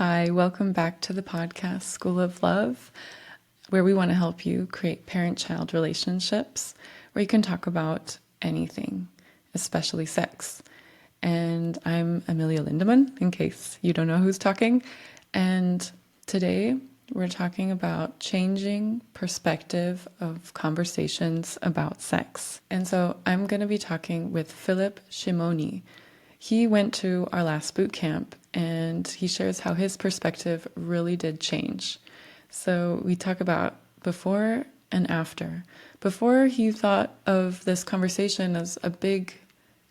Hi, welcome back to the podcast School of Love, where we want to help you create parent-child relationships where you can talk about anything, especially sex. And I'm Amelia Lindemann, in case you don't know who's talking. And today we're talking about changing perspective of conversations about sex. And so I'm going to be talking with Filip Simonyi. He went to our last boot camp and he shares how his perspective really did change. So we talk about before and after. Before, he thought of this conversation as a big,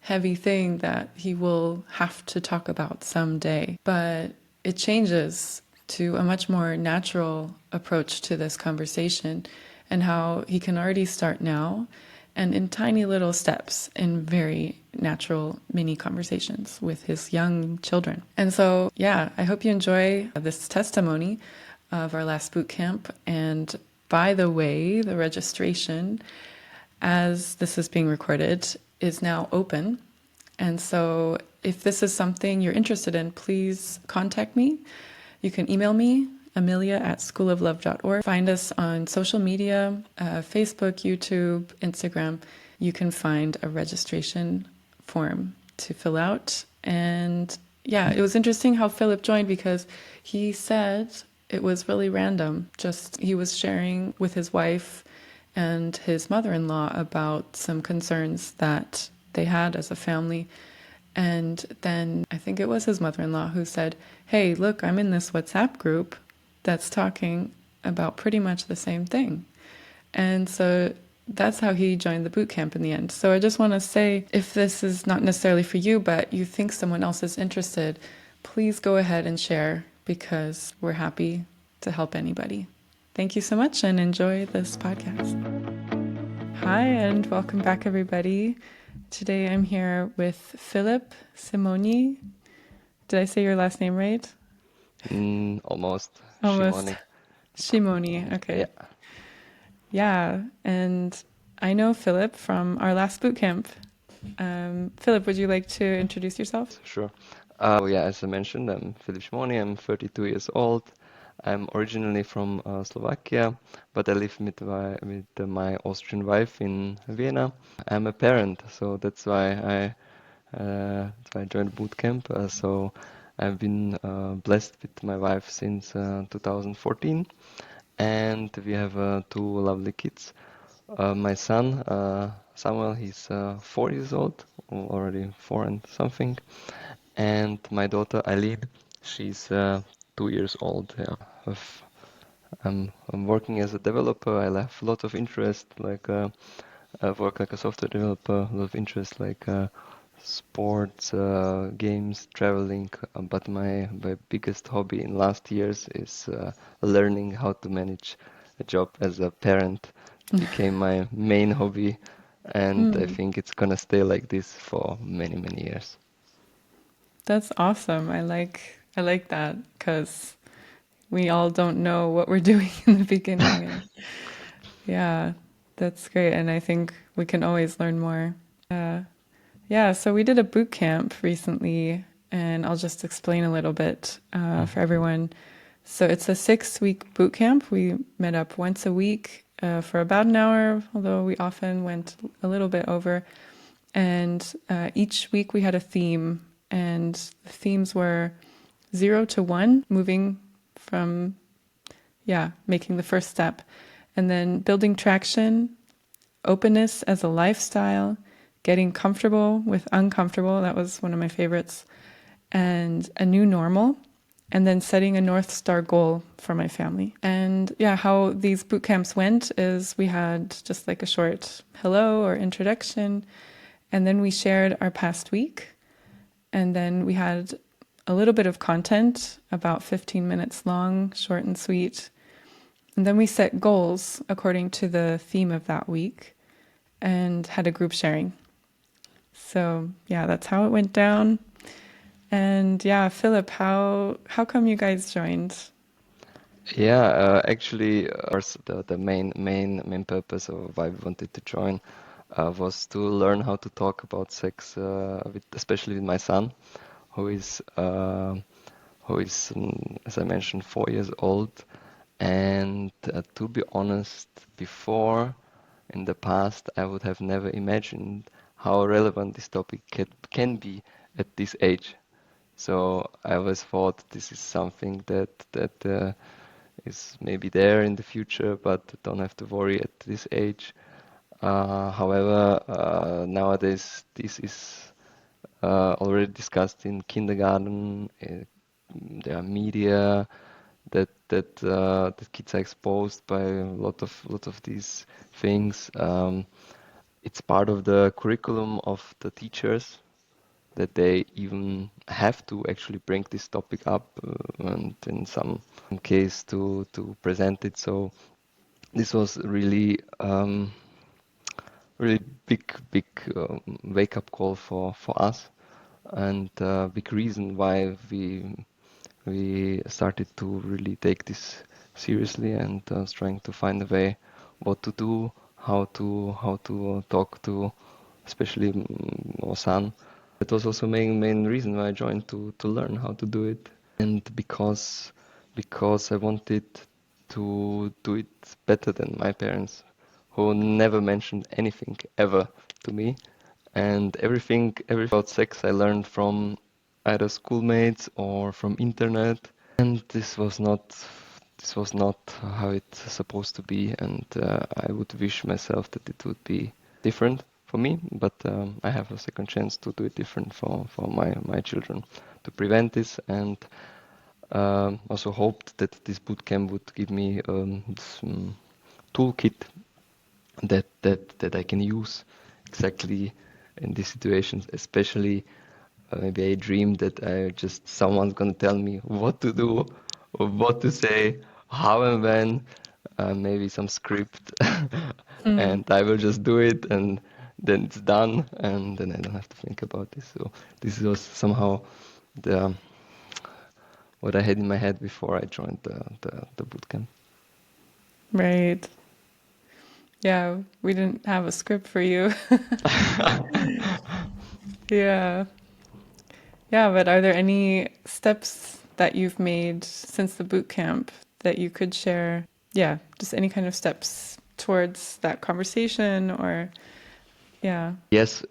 heavy thing that he will have to talk about someday. But it changes to a much more natural approach to this conversation and how he can already start now and in tiny little steps in very natural mini conversations with his young children. And so, I hope you enjoy this testimony of our last boot camp. And by the way, the registration, as this is being recorded, is now open. And so if this is something you're interested in, please contact me. You can email me, amelia@schooloflove.org. Find us on social media, Facebook, YouTube, Instagram. You can find a registration form to fill out. And it was interesting how Filip joined because he said it was really random. Just he was sharing with his wife and his mother-in-law about some concerns that they had as a family. And then I think it was his mother-in-law who said, hey, look, I'm in this WhatsApp group that's talking about pretty much the same thing. And so that's how he joined the boot camp in the end. So I just want to say, if this is not necessarily for you, but you think someone else is interested, please go ahead and share because we're happy to help anybody. Thank you so much and enjoy this podcast. Hi, and welcome back, everybody. Today I'm here with Filip Simonyi. Did I say your last name right? Almost. Almost. Simonyi, okay. Yeah, and I know Filip from our last boot camp. Filip, would you like to introduce yourself? Sure. As I mentioned, I'm Filip Simonyi. I'm 32 years old. I'm originally from Slovakia, but I live with my Austrian wife in Vienna. I'm a parent, so that's why I joined boot camp. So I've been blessed with my wife since 2014, and we have two lovely kids. My son, Samuel, he's 4 years old, already 4 and something. And my daughter, Eileen, she's 2 years old. Yeah. I'm working as a developer. I have a lot of interest, I work like a software developer, a lot of interest sports, games, traveling. But my biggest hobby in last years is learning how to manage a job as a parent. Became my main hobby, and I think it's gonna stay like this for many, many years. That's awesome. I like that because we all don't know what we're doing in the beginning. And that's great. And I think we can always learn more. So we did a boot camp recently, and I'll just explain a little bit for everyone. So it's a 6-week boot camp. We met up once a week for about an hour, although we often went a little bit over. And each week we had a theme, and the themes were 0 to 1, moving from, making the first step, and then building traction, openness as a lifestyle, getting comfortable with uncomfortable, that was one of my favorites, and a new normal, and then setting a North Star goal for my family. And how these boot camps went is we had just like a short hello or introduction, and then we shared our past week, and then we had a little bit of content, about 15 minutes long, short and sweet. And then we set goals according to the theme of that week and had a group sharing. So that's how it went down. And Filip, how come you guys joined? Actually, the main purpose of why we wanted to join was to learn how to talk about sex, especially with my son, who is who is, as I mentioned, 4 years old. And to be honest, before, in the past, I would have never imagined how relevant this topic can be at this age. So I always thought this is something that is maybe there in the future, but don't have to worry at this age. However, nowadays this is already discussed in kindergarten. There are media that kids are exposed by a lot of these things. It's part of the curriculum of the teachers that they even have to actually bring this topic up and in some case to present it. So this was really big wake up call for us, and big reason why we started to really take this seriously and trying to find a way what to do, how to talk to, especially our son. That was also main reason why I joined to learn how to do it, and because I wanted to do it better than my parents, who never mentioned anything ever to me, and everything about sex I learned from either schoolmates or from internet, and this was not how it's supposed to be, and I would wish myself that it would be different for me, but I have a second chance to do it different for my children, to prevent this, and also hoped that this bootcamp would give me some toolkit that I can use exactly in these situations, especially maybe I dream that someone's gonna tell me what to do or what to say, how and when, maybe some script, and I will just do it, and then it's done, and then I don't have to think about this. So this was somehow the what I had in my head before I joined the bootcamp. Right. Yeah, we didn't have a script for you. Yeah. Yeah, but are there any steps that you've made since the boot camp that you could share? Yeah, just any kind of steps towards that conversation or yeah. Yes,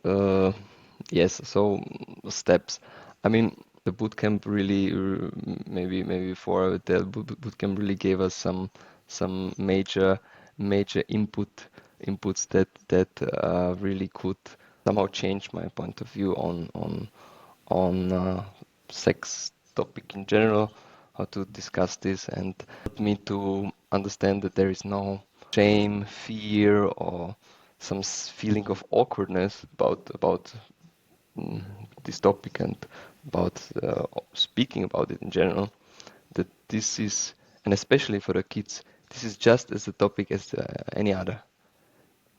yes. So steps. I mean, the bootcamp really, maybe before the bootcamp really gave us some major inputs that really could somehow change my point of view on sex topic in general, how to discuss this, and helped me to understand that there is no shame, fear, or some feeling of awkwardness about mm, this topic and about speaking about it in general. That this is, and especially for the kids, this is just as a topic as any other.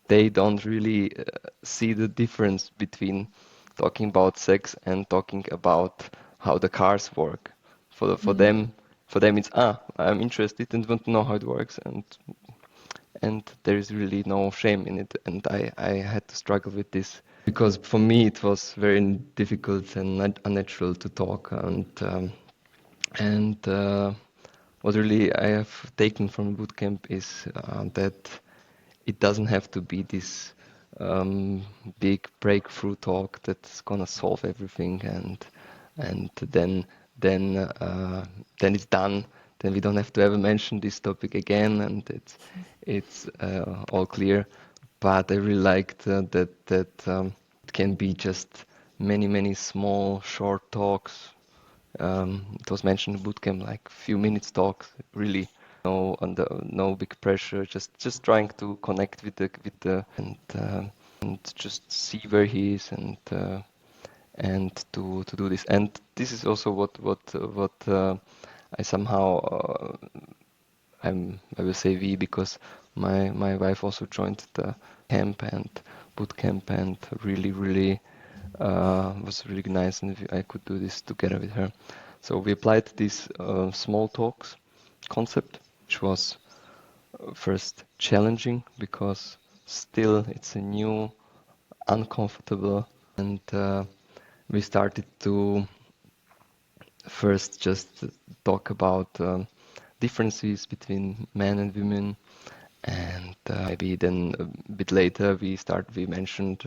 They don't really see the difference between talking about sex and talking about how the cars work. For them it's I'm interested and want to know how it works, and there is really no shame in it. And I had to struggle with this because for me it was very difficult and unnatural to talk, and what really I have taken from bootcamp is that it doesn't have to be this um, big breakthrough talk that's gonna solve everything, and then then it's done. Then we don't have to ever mention this topic again, and it's all clear. But I really liked that it can be just many small short talks. It was mentioned in bootcamp, like few minutes talks, really no big pressure, just trying to connect with the and just see where he is, and to do this. And this is also what I somehow I will say we, because my wife also joined the camp and boot camp, and really was really nice, and I could do this together with her. So we applied this small talks concept, which was first challenging because still it's a new, uncomfortable, and we started to first just talk about differences between men and women, and maybe then a bit later we mentioned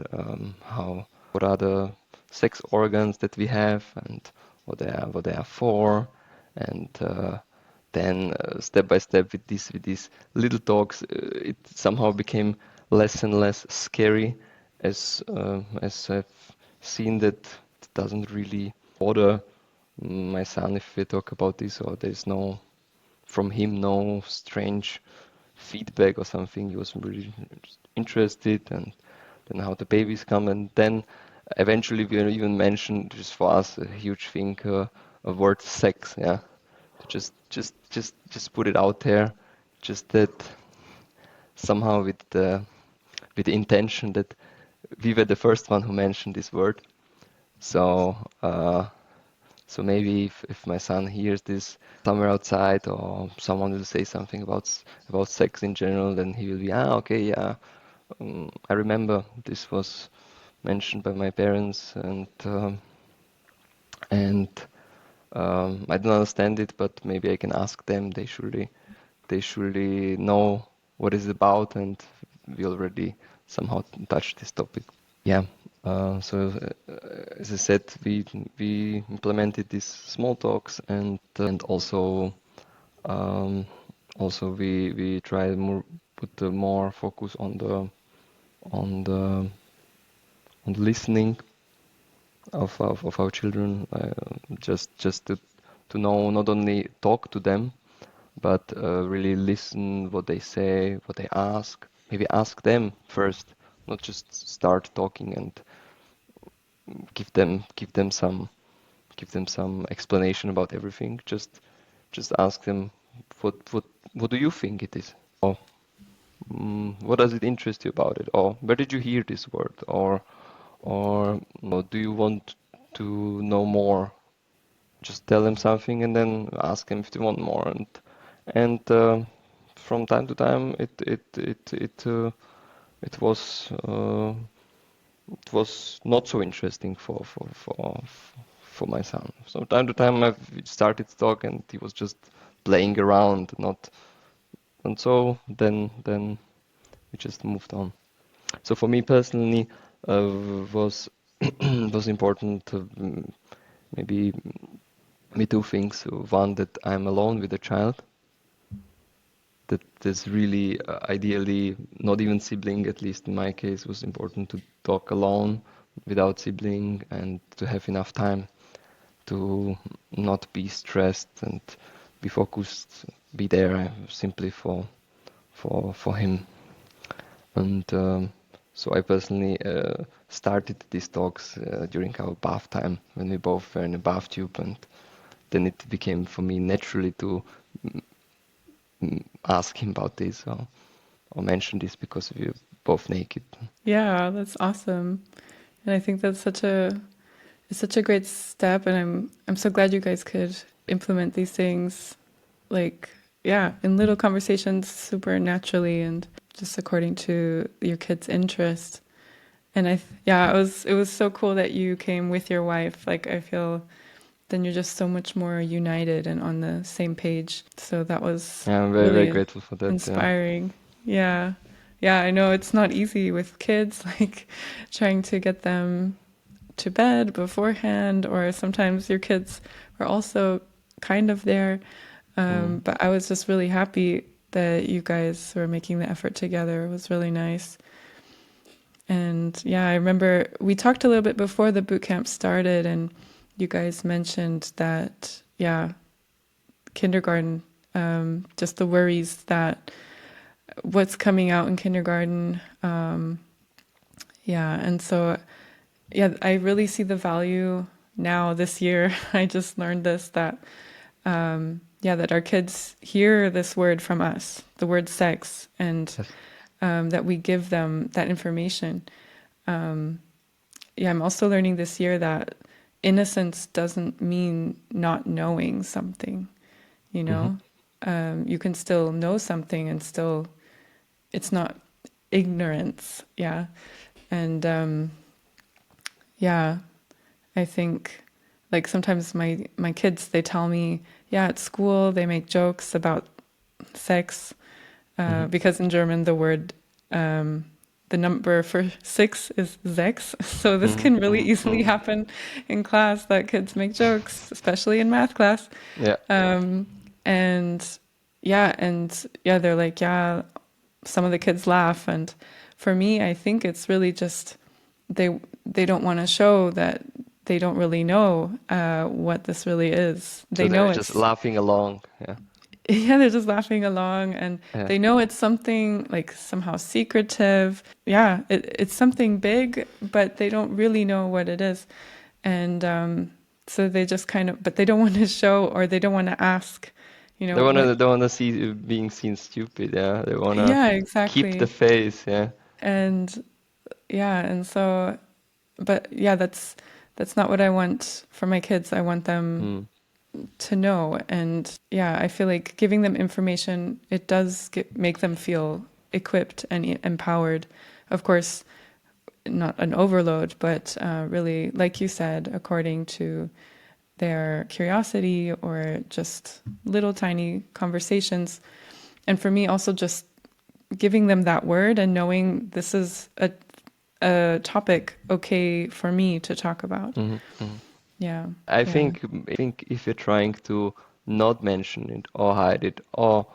what are the sex organs that we have and what they are for, and then step by step with these little talks, it somehow became less and less scary as I've seen that it doesn't really bother my son if we talk about this, or there's no from him no strange feedback or something. He was really interested, and then how the babies come, and then eventually we even mentioned, just for us a huge thing, a word sex, yeah, to just put it out there, just that somehow with the intention that we were the first one who mentioned this word. So so maybe if my son hears this somewhere outside, or someone will say something about sex in general, then he will be, okay, yeah, I remember this was mentioned by my parents, and I don't understand it, but maybe I can ask them. They surely know what it's about, and we already somehow touched this topic. Yeah. So as I said, we implemented these small talks, and um, also we try more put more focus on the on the listening of our children, just to know, not only talk to them, but really listen what they say, what they ask. Maybe ask them first, not just start talking and give them some explanation about everything. Just ask them what do you think it is? Or what does it interest you about it? Or where did you hear this word? Or do you want to know more? Just tell them something and then ask them if they want more. And from time to time, it was it was not so interesting for my son. So time to time, I started to talk, and he was just playing around, not. And so then we just moved on. So for me personally, was was important to maybe me two things. One, that I'm alone with a child. That is really ideally not even sibling, at least in my case, was important to talk alone without sibling, and to have enough time to not be stressed and be focused, be there simply for him. And so I personally started these talks during our bath time, when we both were in a bath tube, and then it became for me naturally to ask him about this, or mention this, because we were both naked. Yeah, that's awesome. And I think that's it's such a great step, and I'm so glad you guys could implement these things, like, yeah, in little conversations super naturally and just according to your kids' interest. And yeah, it was so cool that you came with your wife. Like, I feel then you're just so much more united and on the same page. So that was Yeah, I'm very, very really grateful for that. Yeah. inspiring. Yeah. Yeah, I know it's not easy with kids, like trying to get them to bed beforehand, or sometimes your kids are also kind of there. Mm. But I was just really happy that you guys were making the effort together. It was really nice. And yeah, I remember we talked a little bit before the boot camp started, and you guys mentioned that, yeah, kindergarten, just the worries that what's coming out in kindergarten. Yeah, and so, yeah, I really see the value now this year. I just learned this that, yeah, that our kids hear this word from us, the word sex, and Yes. that we give them that information. Yeah, I'm also learning this year that innocence doesn't mean not knowing something, you Hmm. know? You can still know something and still, it's not ignorance. Yeah. And yeah, I think like sometimes my kids, they tell me, yeah, at school they make jokes about sex, Hmm. because in German the word, the number for six is sechs. So this Hmm. can really Hmm. easily Hmm. happen in class, that kids make jokes, especially in math class. Yeah. Um, and and yeah, they're like, yeah, some of the kids laugh. And for me, I think it's really just they don't want to show that they don't really know what this really is. So They know they're just it's laughing along. Yeah. yeah, they're just laughing along, and Yeah. they know it's something like somehow secretive. Yeah, it's something big, but they don't really know what it is. And so they just kind of, but they don't want to show, or they don't want to ask, what. They wanna see you being seen stupid. Yeah. They wanna Yeah, keep the exactly. face. Yeah. And yeah, and so, but yeah, that's not what I want for my kids. I want them Mm. to know. And yeah, I feel like giving them information, it does make them feel equipped and empowered. Of course, not an overload, but really, like you said, according to their curiosity, or just little tiny conversations. And for me, also just giving them that word and knowing this is a topic okay for me to talk about. Hmm. Hmm. Yeah, I yeah. think if you're trying to not mention it or hide it, or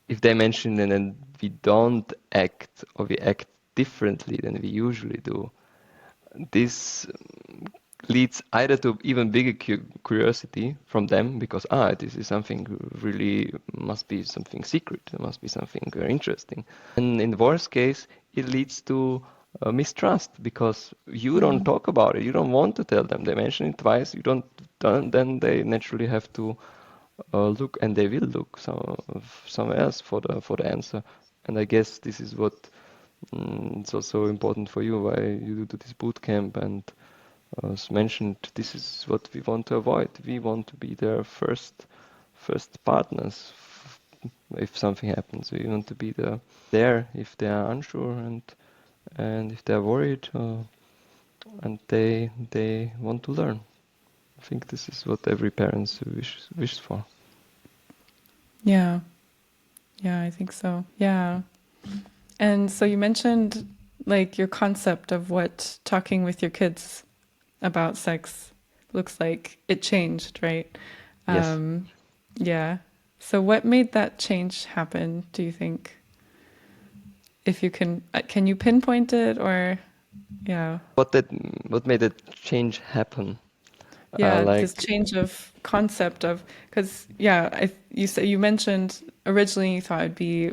if they mention it and we don't act, or we act differently than we usually do, this leads either to even bigger curiosity from them, because this is something really, must be something secret, it must be something very interesting. And in the worst case, it leads to mistrust, because you don't Mm. talk about it, you don't want to tell them. They mention it twice, you don't, then they naturally have to look, and they will look somewhere else for the answer. And I guess this is what it's also important for you, why you do this boot camp. And as mentioned, this is what we want to avoid. We want to be their first partners if something happens. We want to be there if they are unsure, and if they are worried, and they want to learn. I think this is what every parent wishes for. Yeah, yeah, I think so. Yeah. And so you mentioned like your concept of what talking with your kids about sex looks like. It changed, right? Yes. Um, yeah. So what made that change happen, do you think? If you can you pinpoint it, or yeah. What that what made that change happen? Yeah, this Like, change of concept of, because yeah, you mentioned originally you thought it'd be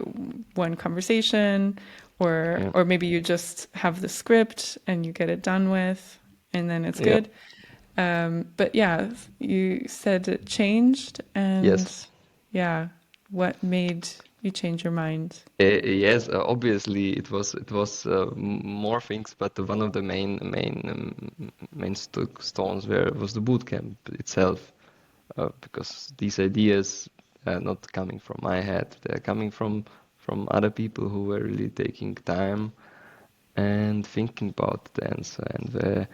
one conversation, yeah, or maybe you just have the script and you get it done with, and then it's yeah, good. But yeah, you said it changed, and yes. yeah, what made you change your mind? Yes, obviously it was more things, but one of the main stones was the boot camp itself, because these ideas are not coming from my head; they're coming from other people who were really taking time and thinking about the answer, and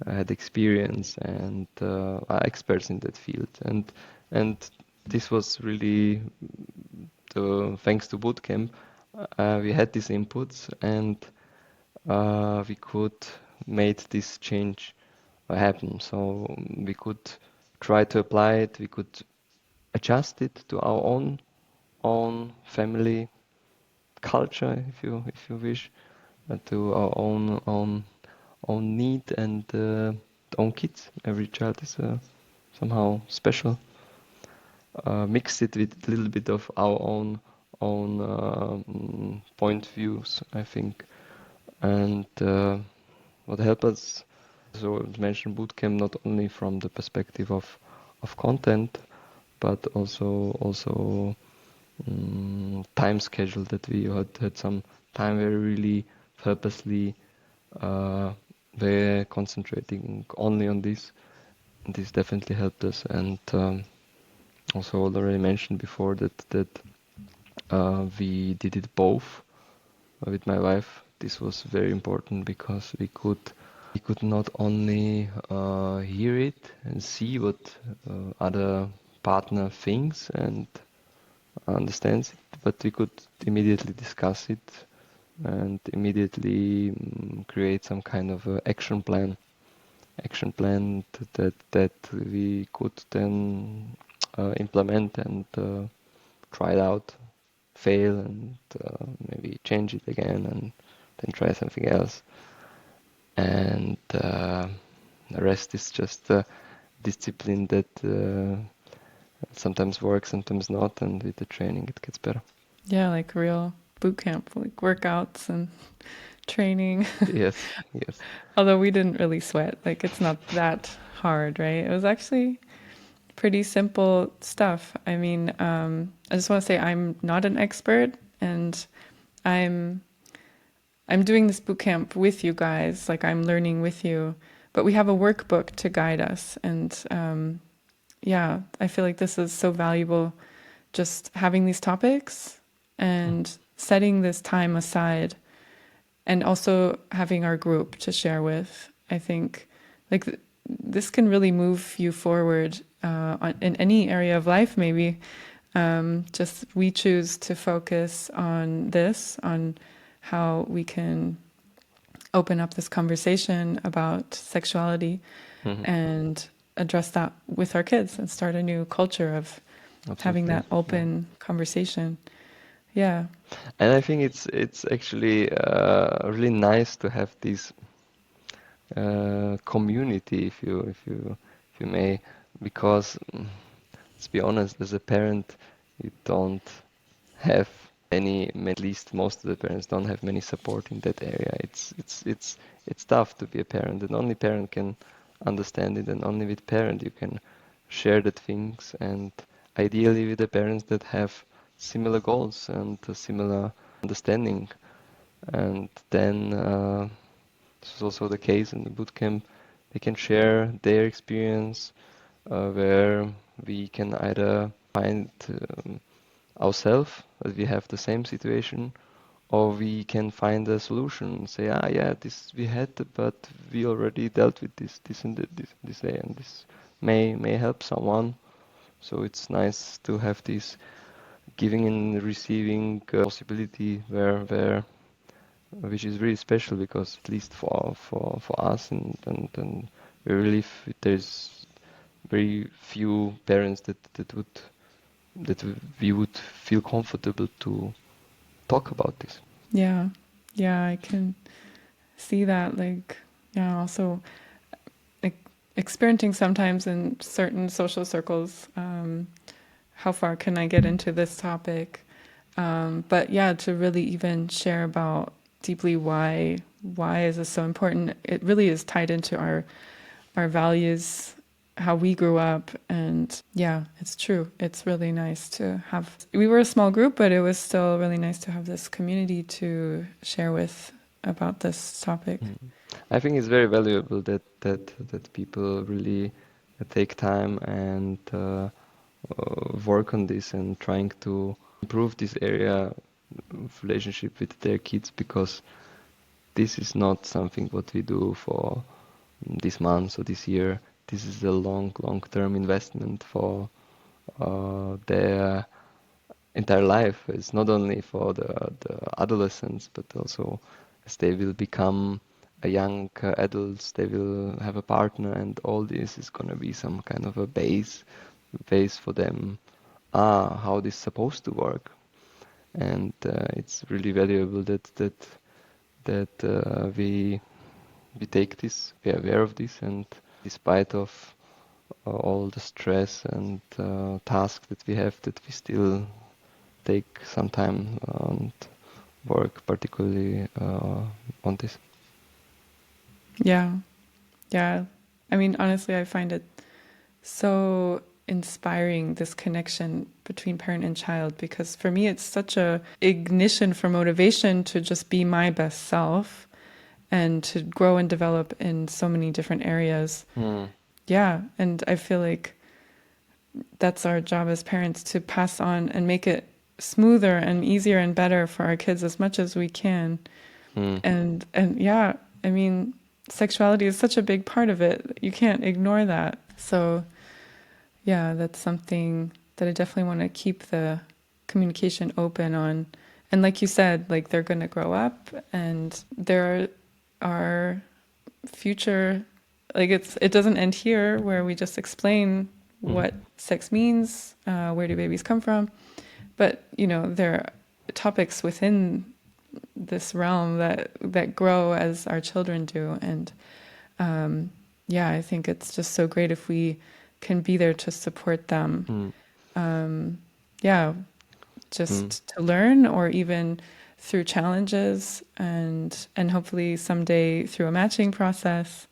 had experience, and are experts in that field, and this was really thanks to bootcamp, we had these inputs, and we could make this change happen. So we could try to apply it. We could adjust it to our own family culture, if you wish, to our own need, and own kids. Every child is somehow special. Mix it with a little bit of our own point views, I think. And what helped us, so as mentioned, bootcamp, not only from the perspective of content, but also time schedule, that we had some time where we really purposely uh, were concentrating only on this. And this definitely helped us. And also already mentioned before that we did it both with my wife. This was very important, because we could he could not only hear it and see what other partner thinks and understands it, but we could immediately discuss it and immediately create some kind of action plan that we could then implement and try it out, fail, and maybe change it again, and then try something else. And the rest is just discipline that sometimes works, sometimes not, and with the training it gets better. Yeah, like real boot camp, like workouts and training. Yes, yes. Although we didn't really sweat, like it's not that hard, right? It was actually pretty simple stuff. I mean, I just want to say I'm not an expert, and I'm I'm doing this boot camp with you guys. Like I'm learning with you, but we have a workbook to guide us, and yeah, I feel like this is so valuable. Just having these topics and setting this time aside, and also having our group to share with. I think like this can really move you forward in any area of life, maybe. Just we choose to focus on this, on how we can open up this conversation about sexuality Mhm. and address that with our kids and start a new culture of having Absolutely. that open conversation. Yeah. And I think it's actually really nice to have this community, if you may, because let's be honest, as a parent, you don't have at least most of the parents don't have many support in that area. It's tough to be a parent, and only parent can understand it, and only with parent you can share the things, and ideally with the parents that have similar goals and a similar understanding. And then this is also the case in the bootcamp. They can share their experience where we can either find ourselves that we have the same situation, or we can find a solution. Say, ah, yeah, this we had, but we already dealt with this and this way, and this may help someone. So it's nice to have this giving and receiving possibility where which is really special, because at least for us and we really there's very few parents that we would feel comfortable to talk about this. Yeah. Yeah, I can see that. Like, yeah, also experiencing sometimes in certain social circles, how far can I get into this topic? But yeah, to really even share about deeply why is this so important? It really is tied into our values, how we grew up, and yeah, it's true. It's really nice to have. We were a small group, but it was still really nice to have this community to share with about this topic. I think it's very valuable that people really take time and work on this and trying to improve this area of relationship with their kids, because this is not something what we do for this month or this year. This is a long-term investment for their entire life. It's not only for the adolescents, but also as they will become a young adults, they will have a partner, and all this is gonna be some kind of a base for them. How this is supposed to work, and it's really valuable that we take this, we are aware of this, and despite of all the stress and tasks that we have, that we still take some time and work particularly on this. Yeah, yeah. I mean, honestly, I find it so inspiring, this connection between parent and child, because for me it's such a ignition for motivation to just be my best self and to grow and develop in so many different areas. Yeah, and I feel like that's our job as parents, to pass on and make it smoother and easier and better for our kids as much as we can. Mm. And yeah, I mean, sexuality is such a big part of it. You can't ignore that. So, yeah, that's something that I definitely want to keep the communication open on. And like you said, like they're going to grow up and there are future, like it doesn't end here where we just explain what sex means, where do babies come from, but there are topics within this realm that grow as our children do. And yeah, I think it's just so great if we can be there to support them. Mm. Yeah, Mm. just to learn, or even through challenges, and hopefully someday through a matching process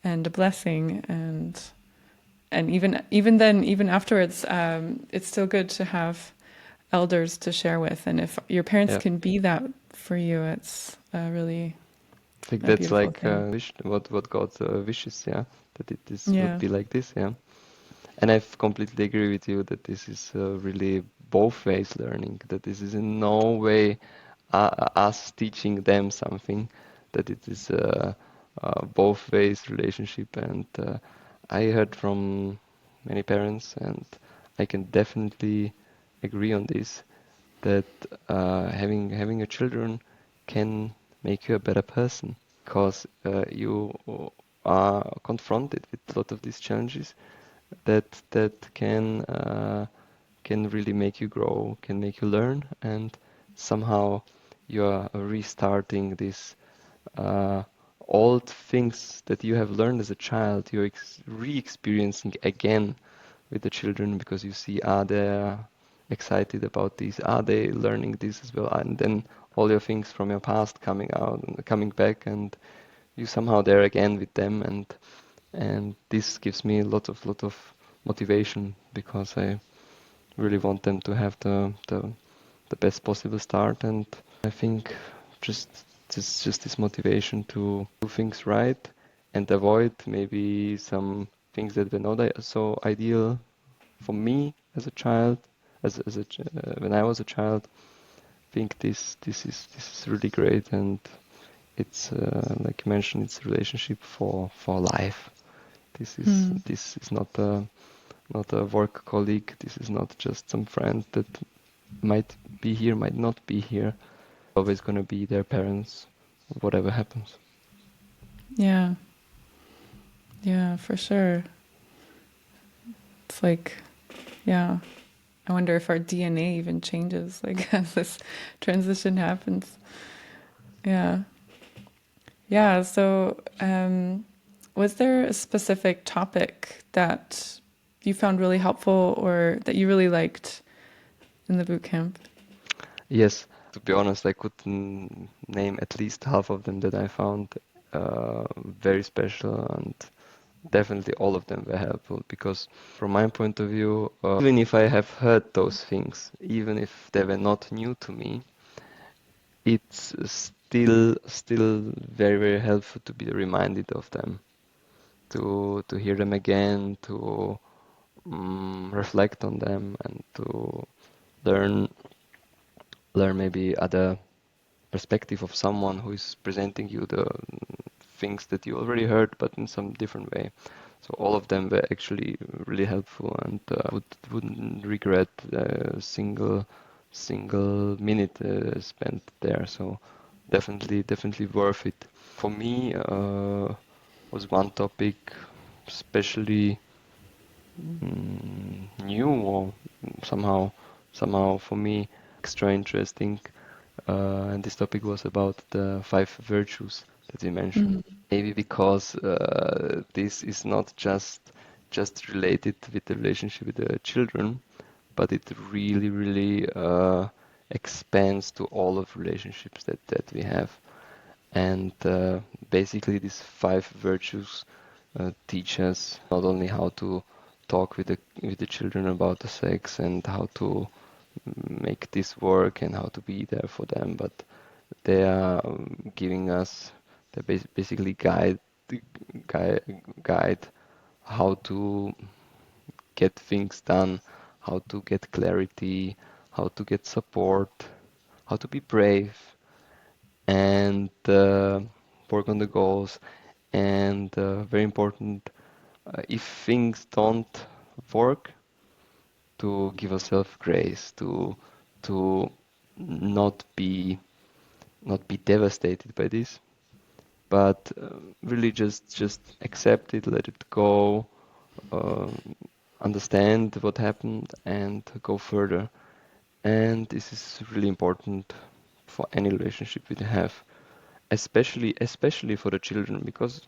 and a blessing. And even then, even afterwards, it's still good to have elders to share with. And if your parents Yeah. can be that for you, it's really I think a that's beautiful like thing. wish what God wishes, yeah, that it is would Yeah. be like this, yeah. And I completely agree with you that this is really both ways learning, that this is in no way us teaching them something, that it is both ways relationship. And I heard from many parents, and I can definitely agree on this, that having a children can make you a better person, because you are confronted with a lot of these challenges that can really make you grow, can make you learn, and somehow you are restarting this uh, old things that you have learned as a child. You're re-experiencing again with the children, because you see, are they excited about this? Are they learning this as well? And then all your things from your past coming out and coming back, and you somehow there again with them, and this gives me a lot of motivation, because I really want them to have the best possible start. And I think just just this motivation to do things right and avoid maybe some things that were not so ideal for me as a child, when I was a child. I think this is really great, and it's like you mentioned, it's a relationship for life. Hmm. This is not a work colleague. This is not just some friend that might be here, might not be here. Always gonna be their parents, whatever happens. Yeah. Yeah, for sure. It's like, yeah. I wonder if our DNA even changes, like as this transition happens. Yeah. Yeah. So, was there a specific topic that you found really helpful or that you really liked in the boot camp? Yes, to be honest, I could name at least half of them that I found very special, and definitely all of them were helpful, because from my point of view, even if I have heard those things, even if they were not new to me, it's still very, very helpful to be reminded of them, to hear them again, to reflect on them, and to learn learn maybe other perspective of someone who is presenting you the things that you already heard, but in some different way. So all of them were actually really helpful, and wouldn't regret a single minute spent there. So definitely worth it. For me, was one topic especially new, or somehow for me extra interesting. And this topic was about the five virtues that you mentioned. Mm. Maybe because this is not just related with the relationship with the children, but it really expands to all of relationships that we have. And basically, these five virtues teach us not only how to talk with the children about the sex, and how to make this work, and how to be there for them, but they are giving us, they basically guide guide how to get things done, how to get clarity, how to get support, how to be brave, and work on the goals. and very important, if things don't work, to give ourselves grace, to not be not be devastated by this, but really just accept it, let it go, uh, understand what happened, and go further. And this is really important for any relationship we have, especially for the children, because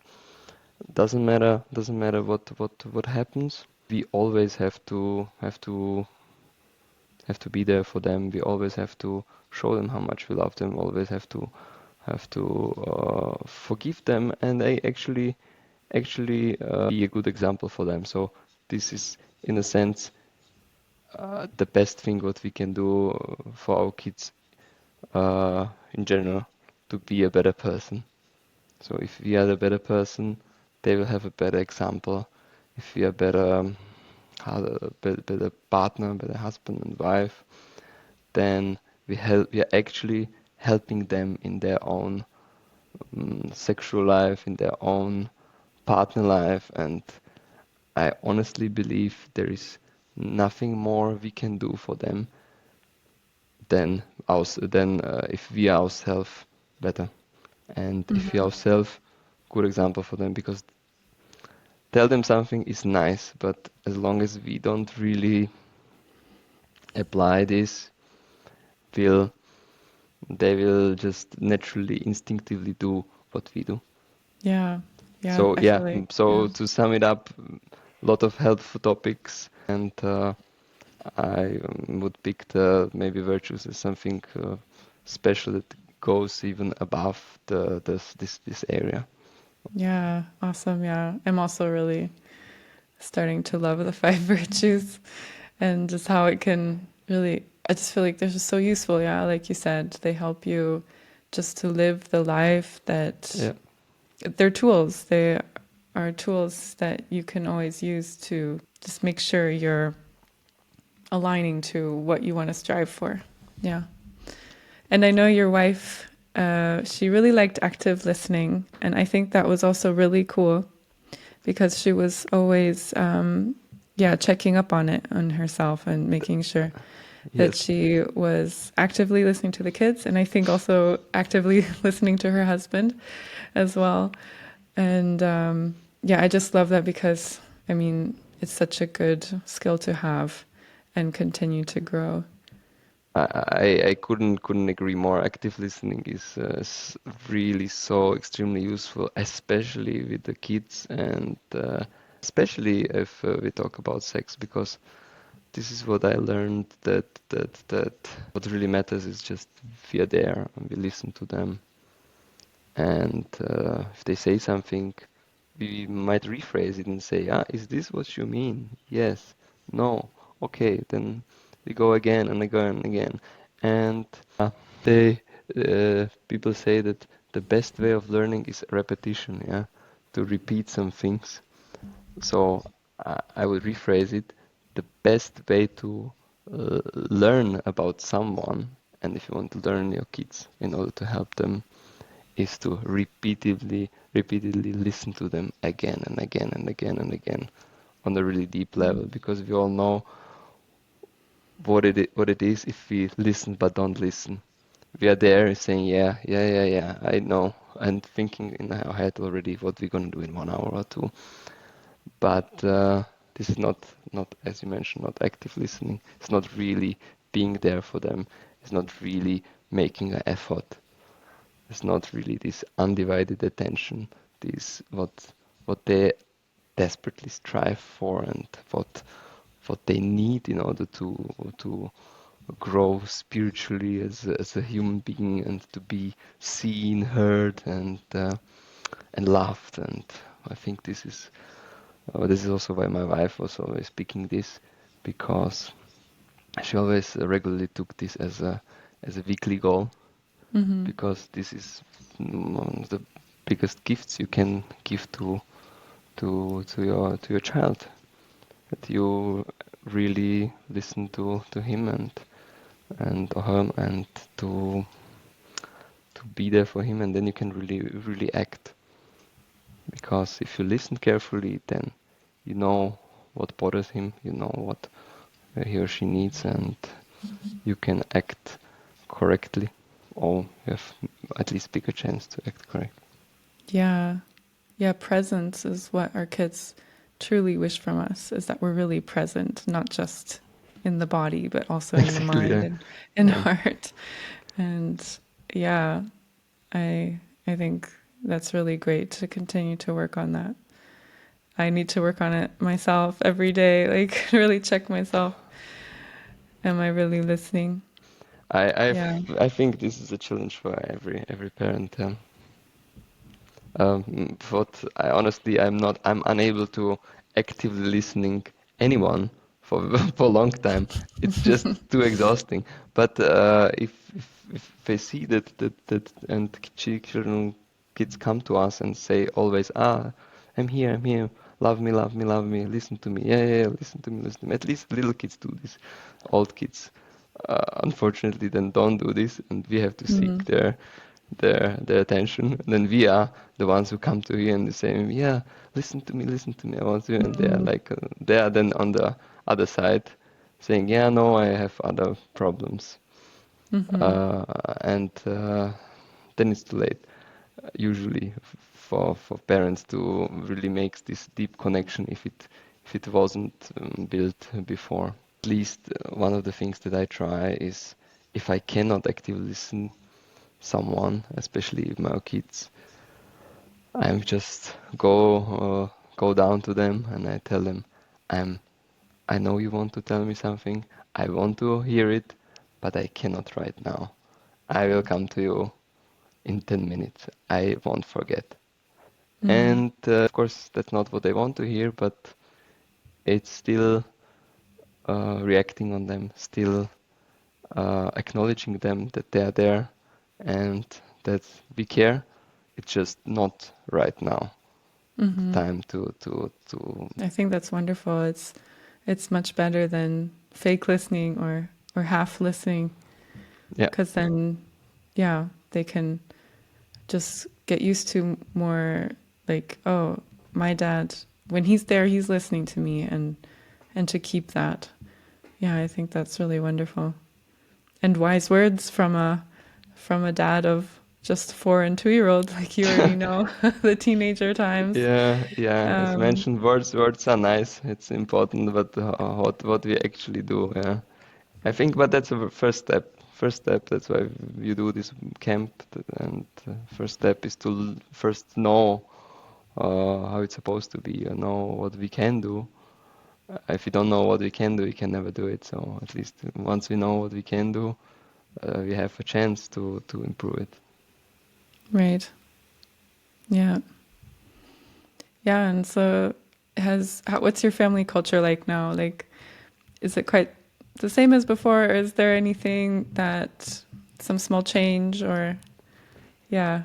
doesn't matter what happens. We always have to be there for them. We always have to show them how much we love them. Always have to forgive them, and I actually be a good example for them. So this is, in a sense, the best thing what we can do for our kids in general, to be a better person. So if we are the better person, they will have a better example. If we are better partner, better husband and wife, then we are actually helping them in their own sexual life, in their own partner life, and I honestly believe there is nothing more we can do for them than if we are ourselves better, and if we ourselves good example for them, because tell them something is nice, but as long as we don't really apply this, will they will just naturally, instinctively do what we do. Yeah. Yeah, So I yeah, feel like, so yeah. to sum it up, a lot of helpful topics, and I would pick the maybe virtues as something special that goes even above this area. Yeah, awesome. Yeah. I'm also really starting to love the five virtues and just how it can really, I just feel like they're just so useful. Yeah. Like you said, they help you just to live the life that Yeah. they're tools. They are tools that you can always use to just make sure you're aligning to what you want to strive for. Yeah. And I know your wife, she really liked active listening. And I think that was also really cool because she was always, yeah, checking up on it on herself and making sure that Yes. she was actively listening to the kids. And I think also actively listening to her husband as well. And yeah, I just love that because, I mean, it's such a good skill to have and continue to grow. I couldn't agree more. Active listening is really so extremely useful, especially with the kids, and especially if we talk about sex, because this is what I learned, that what really matters is just we are there and we listen to them, and if they say something, we might rephrase it and say, ah, is this what you mean? Yes, no, okay, then we go again and again and again. And they people say that the best way of learning is repetition, yeah, to repeat some things. So I would rephrase it. The best way to learn about someone, and if you want to learn your kids in order to help them, is to repeatedly listen to them again and again and again and again on a really deep level, because we all know what it is if we listen but don't listen. We are there saying, yeah, yeah, yeah, yeah, I know, and thinking in our head already what we're gonna do in 1 hour or two. But this is not, as you mentioned, not active listening. It's not really being there for them. It's not really making an effort. It's not really this undivided attention. This what they desperately strive for, and what they need in order to grow spiritually as a human being, and to be seen, heard, and loved. And I think this is also why my wife was always picking this, because she always regularly took this as a weekly goal, Mm-hmm. because this is one of the biggest gifts you can give to your child, that you really listen to him and or her, and to be there for him, and then you can really act. because if you listen carefully, then you know what bothers him, you know what he or she needs, and you can act correctly, or you have at least bigger chance to act correctly. Yeah. Yeah, presence is what our kids truly wish from us, is that we're really present, not just in the body, but also in the Exactly, mind yeah. and Yeah. heart. And yeah, I think that's really great to continue to work on that. I need to work on it myself every day, like really check myself. Am I really listening? Yeah. I think this is a challenge for every parent. But I honestly, I'm unable to actively listening anyone for for a long time. It's just too exhausting. But if they see that and children, kids come to us and say always, I'm here, love me, love me, love me, listen to me, yeah, yeah, yeah, listen to me, listen to me. At least little kids do this. Old kids, unfortunately, then don't do this, and we have to seek Mm. their attention. And then we are the ones who come to you and say, yeah, listen to me, I want to. And they are Mm. like, they are then on the other side saying, yeah, no, I have other problems. Mm-hmm. And then it's too late, usually for parents to really make this deep connection if it wasn't built before. At least one of the things that I try is if I cannot actively listen someone, especially my kids, I'm just go down to them and I tell them, I'm I know you want to tell me something. I want to hear it, but I cannot right now. I will come to you in 10 minutes. I won't forget. Mm. And of course, that's not what they want to hear, but it's still reacting on them, still acknowledging them that they are there and that we care. It's just not right now the Mm-hmm. time to I think that's wonderful. It's much better than fake listening or half listening, yeah. because then yeah, they can just get used to more, like, oh, my dad, when he's there, he's listening to me, and to keep that. Yeah, I think that's really wonderful. And wise words from a dad of just 4 and 2 year old, like you already know the teenager times. Yeah, yeah. As Um, mentioned, words are nice. It's important, but what we actually do, yeah. I think, but that's a first step. First step. That's why you do this camp, and first step is to first know how it's supposed to be, and know what we can do. If you don't know what we can do, you can never do it. So at least once we know what we can do, we have a chance to improve it. right. Yeah. Yeah. And so what's your family culture like now? Like, is it quite the same as before, or is there anything that, some small change, or yeah,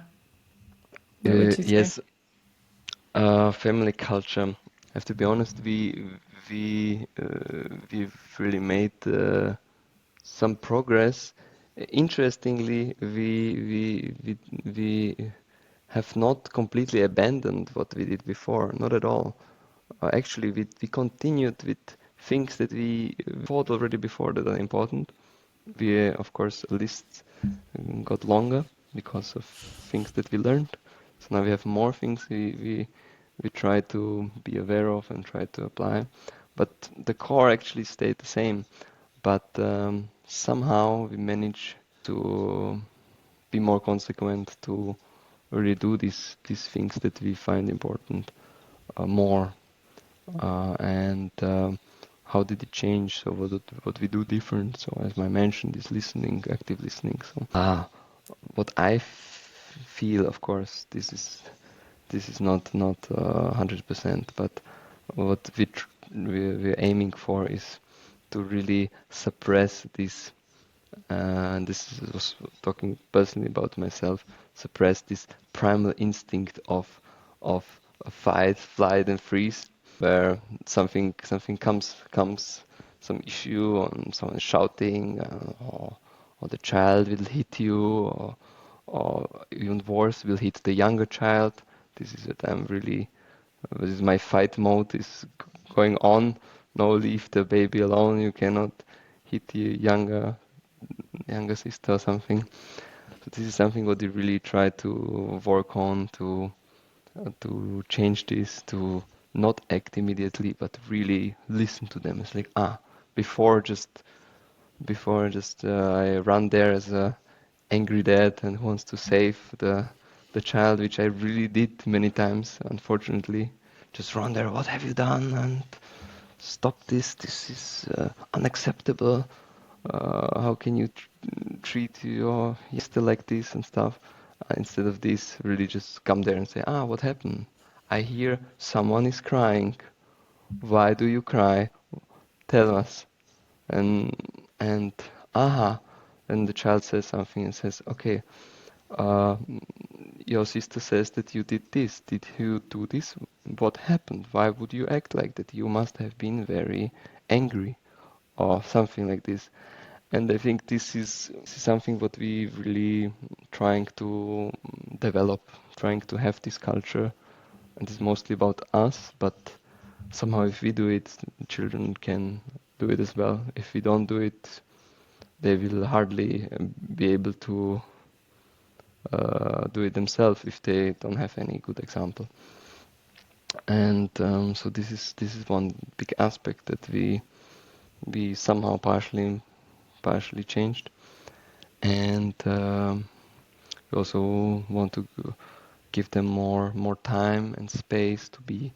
what would you say? Yes, family culture. I have to be honest, we've really made some progress. Interestingly, we have not completely abandoned what we did before, not at all. Actually, we continued with things that we thought already before that are important. We, of course, lists got longer because of things that we learned. So now we have more things we try to be aware of and try to apply. But the core actually stayed the same. But somehow we manage to be more consequent to really do these things that we find important more. And how did it change? So what we do different? So as I mentioned, is listening, active listening. So what I feel, of course, this is not 100%, but what we're aiming for is to really suppress this. And this was talking personally about myself. Suppress this primal instinct of a fight, flight, and freeze, where something comes some issue, on someone shouting, or the child will hit you, or even worse, will hit the younger child. This is what I'm really, this is my fight mode is going on. No, leave the baby alone. You cannot hit your younger sister or something. So this is something what we really try to work on to change this, to not act immediately, but really listen to them. It's like, before just I run there as a angry dad and who wants to save the child, which I really did many times, unfortunately. Just run there, what have you done? And stop this. This is unacceptable. How can you treat your sister like this and stuff? Instead of this, really just come there and say, what happened? I hear someone is crying. Why do you cry? Tell us. And and aha, and the child says something and says, okay, uh, your sister says that you did this. Did you do this? What happened? Why would you act like that? You must have been very angry or something like this. And I think this is something what we really trying to develop, trying to have this culture. And it's mostly about us, but somehow if we do it, children can do it as well. If we don't do it, they will hardly be able to do it themselves if they don't have any good example. And so this is one big aspect that we somehow partially changed. And we also want to give them more time and space to be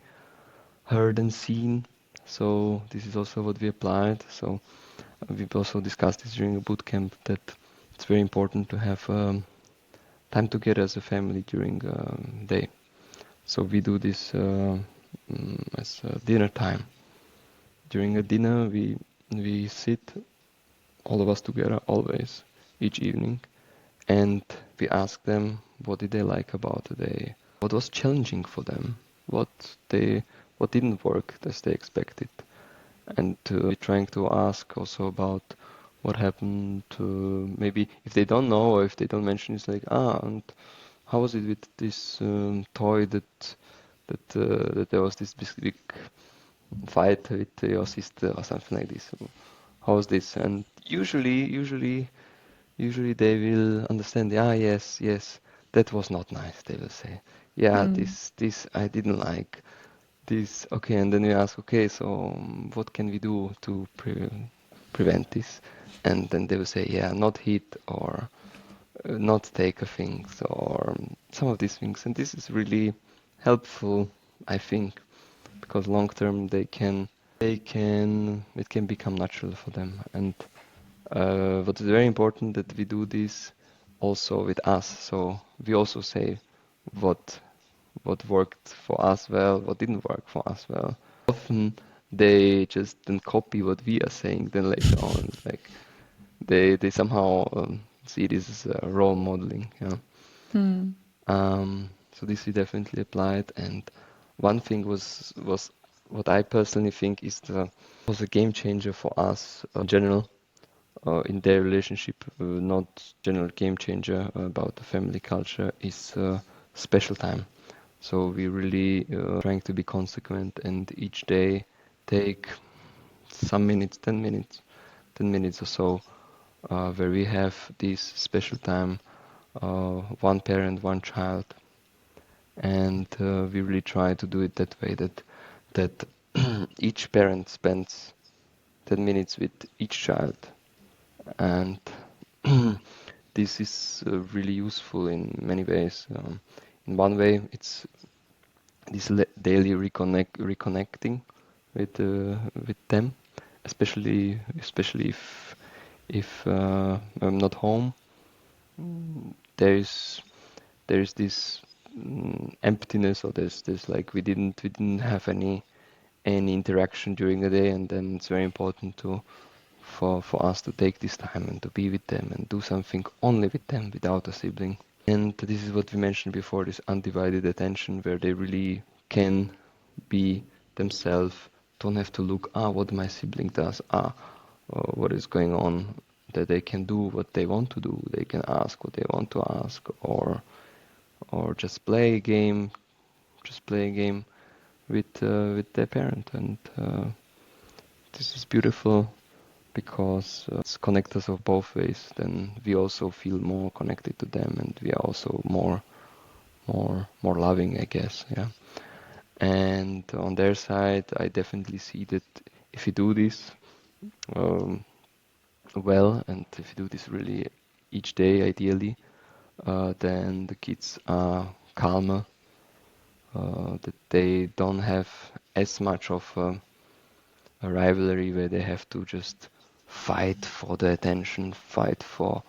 heard and seen. So this is also what we applied. So we've also discussed this during a boot camp that it's very important to have time together as a family during day. So we do this as dinner time. During a dinner, we sit all of us together always each evening, and we ask them what did they like about the day, what was challenging for them, what didn't work as they expected, and trying to ask also about what happened. Maybe if they don't know or if they don't mention, it's like and how was it with this toy that there was this big fight with your sister or something like this. How was this? And usually they will understand. Yes, that was not nice. They will say, this I didn't like. This okay, and then you ask, okay, so what can we do to prevent this? And then they will say, not hit or not take a things or some of these things. And this is really helpful, I think, because long term it can become natural for them. And what is very important that we do this also with us. So we also say what worked for us well, what didn't work for us well. Often they just then copy what we are saying then later on. It's like they somehow see this as role modeling. So this we definitely applied. And one thing was what I personally think was a game changer for us in general in their relationship. Not general game changer about the family culture is special time. So we really trying to be consequent and each day take some minutes, 10 minutes or so, where we have this special time, one parent, one child, and we really try to do it that way that each parent spends 10 minutes with each child, and this is really useful in many ways. In one way, it's this daily reconnecting with them, especially if I'm not home. There is this emptiness, or there's like we didn't have any interaction during the day, and then it's very important for us to take this time and to be with them and do something only with them without a sibling. And this is what we mentioned before, this undivided attention where they really can be themselves, don't have to look, what my sibling does, what is going on, that they can do what they want to do, they can ask what they want to ask, or just play a game, just play a game with their parent, and this is beautiful because it's connect us of both ways. Then we also feel more connected to them, and we are also more loving, I guess. Yeah. And on their side, I definitely see that if you do this um, well, and if you do this really each day, ideally, then the kids are calmer, that they don't have as much of a rivalry where they have to just fight for the attention, fight for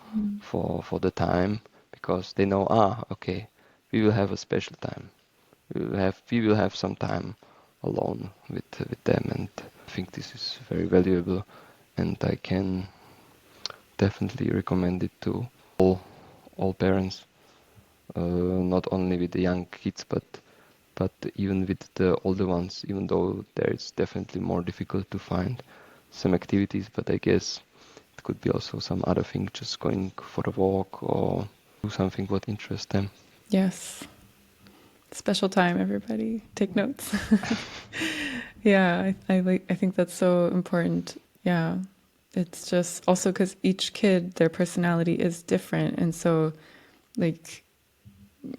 the time, because they know, okay, we will have a special time. We will have some time alone with them, and I think this is very valuable, and I can definitely recommend it to all parents, not only with the young kids, but even with the older ones, even though there it's definitely more difficult to find some activities, but I guess it could be also some other thing, just going for a walk or do something what interests them. Yes. Special time, everybody. Take notes. Yeah, I think that's so important. Yeah. It's just also because each kid, their personality is different. And so, like,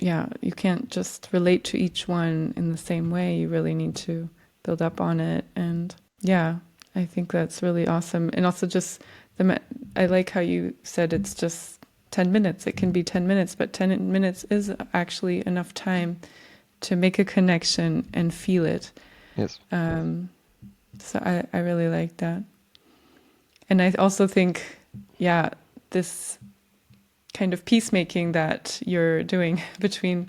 yeah, you can't just relate to each one in the same way. You really need to build up on it. And yeah, I think that's really awesome. And also just I like how you said it's just 10 minutes. It can be 10 minutes, but 10 minutes is actually enough time to make a connection and feel it. Yes. So I really like that. And I also think, yeah, this kind of peacemaking that you're doing between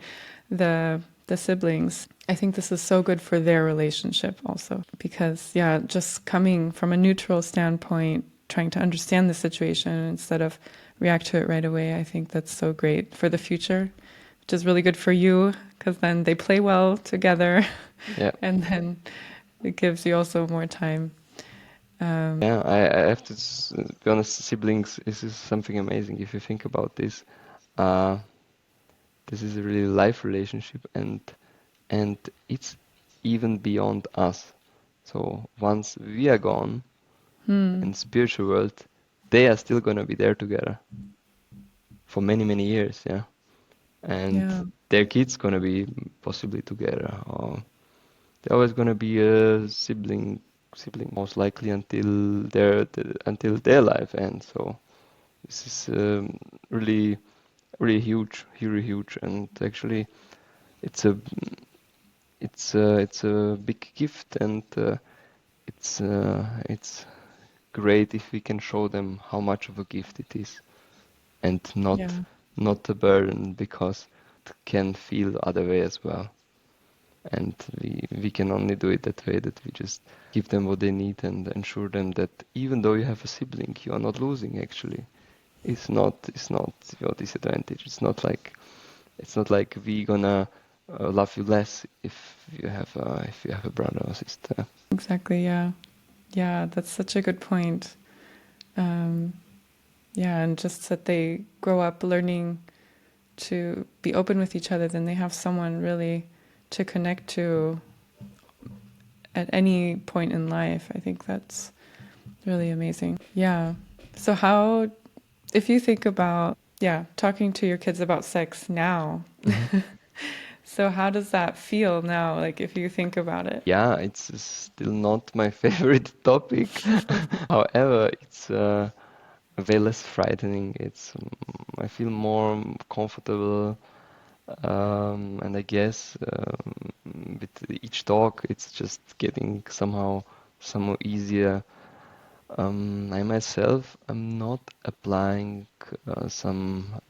the siblings, I think this is so good for their relationship also. Because, yeah, just coming from a neutral standpoint, trying to understand the situation instead of react to it right away, I think that's so great for the future, which is really good for you because then they play well together. Yeah. And then it gives you also more time. Yeah, I have to be honest, siblings is something amazing if you think about this. Uh, this is a really life relationship, and it's even beyond us. So once we are gone in spiritual world, they are still gonna be there together for many, many years, yeah. And Yeah, their kids gonna be possibly together, or they're always gonna be a sibling most likely until their life ends. So this is really, really huge, really huge, and actually it's a it's a big gift, and it's great if we can show them how much of a gift it is, and not yeah, not a burden, because it can feel the other way as well. And we can only do it that way, that we just give them what they need and ensure them that even though you have a sibling, you are not losing actually. It's not your disadvantage. It's not like we gonna love you less if you have a brother or sister. exactly. Yeah. Yeah, that's such a good point. Um, yeah, and just that they grow up learning to be open with each other, then they have someone really to connect to at any point in life. I think that's really amazing. Yeah. So how, if you think about, yeah, talking to your kids about sex now, Hmm. so how does that feel now? Like if you think about it? Yeah, it's still not my favorite topic. However, it's way less frightening. I feel more comfortable, and I guess with each talk, it's just getting somehow easier. I myself am not applying some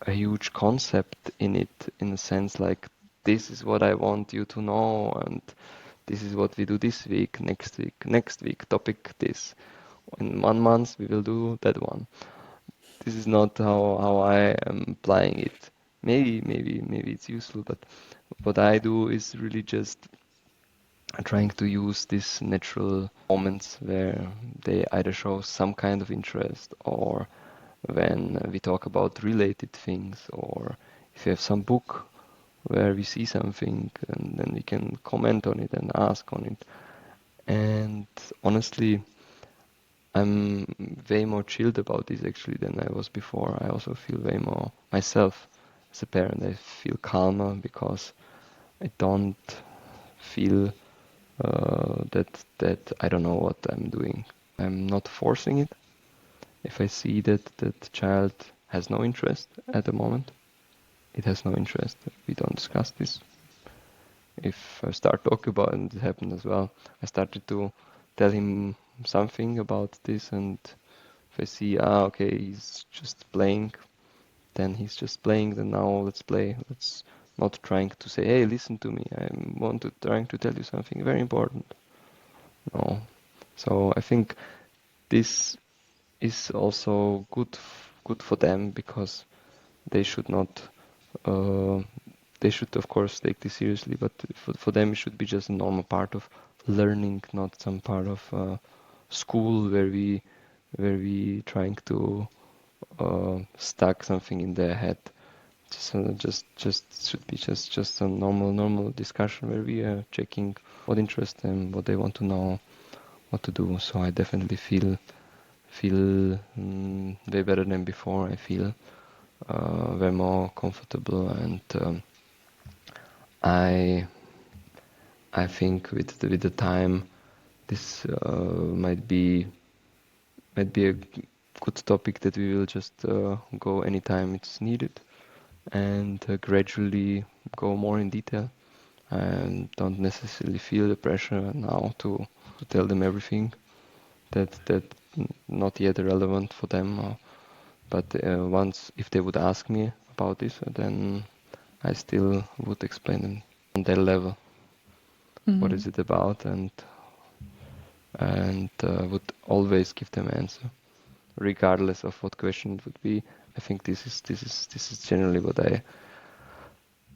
a huge concept in it, in a sense like this is what I want you to know, and this is what we do this week, next week, topic this. In 1 month we will do that one. This is not how I am applying it. Maybe it's useful, but what I do is really just trying to use these natural moments where they either show some kind of interest, or when we talk about related things, or if you have some book where we see something and then we can comment on it and ask on it. And honestly, I'm way more chilled about this actually than I was before. I also feel way more myself as a parent. I feel calmer because I don't feel that I don't know what I'm doing. I'm not forcing it. If I see that the child has no interest at the moment, it has no interest. We don't discuss this. If I start talking about it, and it happened as well, I started to tell him something about this, and if I see, okay, he's just playing, then he's just playing, then now let's play. Let's not trying to say, hey, listen to me. Trying to tell you something very important. No. So I think this is also good for them because they should not uh, they should of course take this seriously, but for them it should be just a normal part of learning, not some part of school where we trying to stuck something in their head. Just should be just a normal discussion where we are checking what interests them, what they want to know, what to do. So I definitely feel way better than before. I feel way more comfortable, and I I think with the time this might be a good topic that we will just go anytime it's needed and gradually go more in detail. I don't necessarily feel the pressure now to tell them everything that not yet relevant for them. But once, if they would ask me about this, then I still would explain them on their level what is it about, and would always give them answer, regardless of what question it would be. I think this is generally what I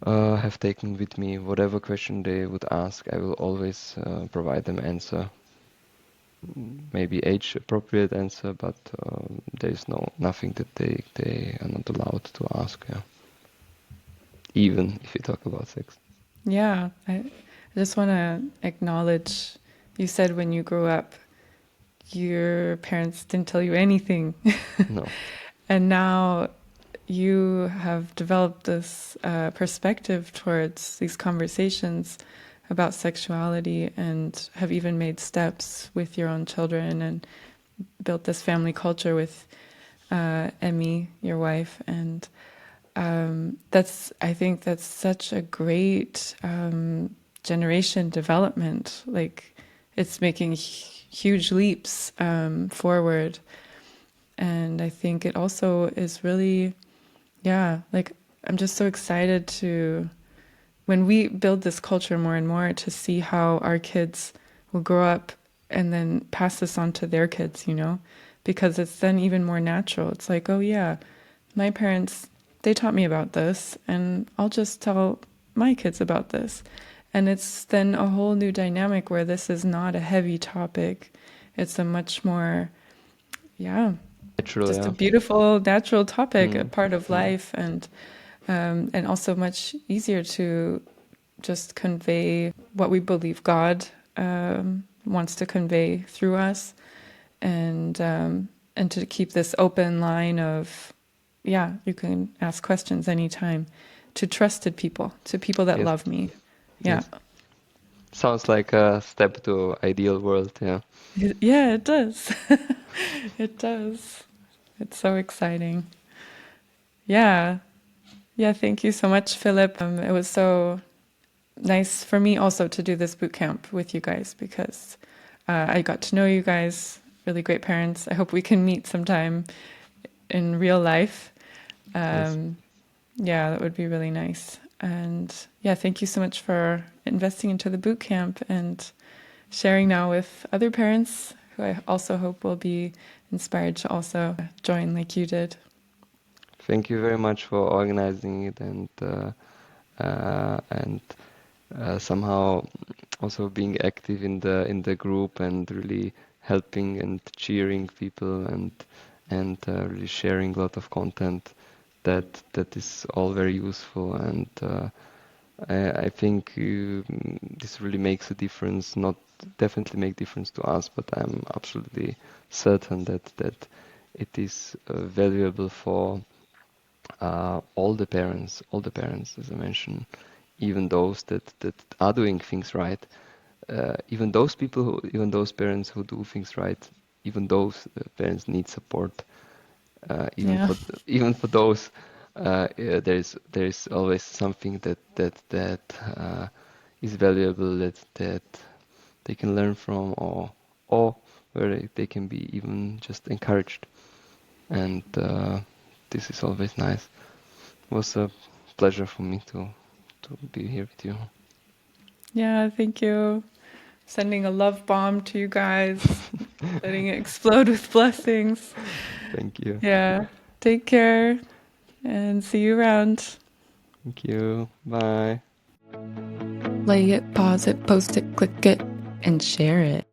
have taken with me. Whatever question they would ask, I will always provide them answer. Maybe age appropriate answer, but there is nothing that they are not allowed to ask. Yeah. Even if you talk about sex. Yeah, I just want to acknowledge you said when you grew up, your parents didn't tell you anything. No. And now you have developed this perspective towards these conversations about sexuality and have even made steps with your own children and built this family culture with Emmy, your wife. And I think that's such a great generation development. Like it's making huge leaps forward. And I think it also is really, yeah, like I'm just so excited to, when we build this culture more and more, to see how our kids will grow up and then pass this on to their kids, because it's then even more natural. It's like, oh yeah, my parents, they taught me about this, and I'll just tell my kids about this. And it's then a whole new dynamic where this is not a heavy topic. It's a much more, yeah, Natural, just a yeah. beautiful, natural topic, a Mm. part of life, and also much easier to just convey what we believe God wants to convey through us, and to keep this open line of, yeah, you can ask questions anytime to trusted people, to people that Yes. love me. Yeah. Yes. Sounds like a step to ideal world, yeah. Yeah, it does. It does. It's so exciting. Yeah. Yeah, thank you so much, Philip. It was so nice for me also to do this boot camp with you guys because I got to know you guys, really great parents. I hope we can meet sometime in real life. Yes. Yeah, that would be really nice. And yeah, thank you so much for investing into the boot camp and sharing now with other parents who I also hope will be inspired to also join like you did. Thank you very much for organizing it and somehow also being active in the group and really helping and cheering people and really sharing a lot of content that is all very useful and I think this really makes a difference, not definitely make difference to us, but I'm absolutely certain that it is valuable for all the parents, as I mentioned, even those that are doing things right, even those people who, even those parents who do things right, even those parents need support. Even Yeah. for even for those, there is always something that is valuable that they can learn from, or where they can be even just encouraged. And this is always nice. It was a pleasure for me to be here with you. Yeah, thank you. Sending a love bomb to you guys, letting it explode with blessings. Thank you. Yeah. Take care and see you around. Thank you. Bye. Play it, pause it, post it, click it, and share it.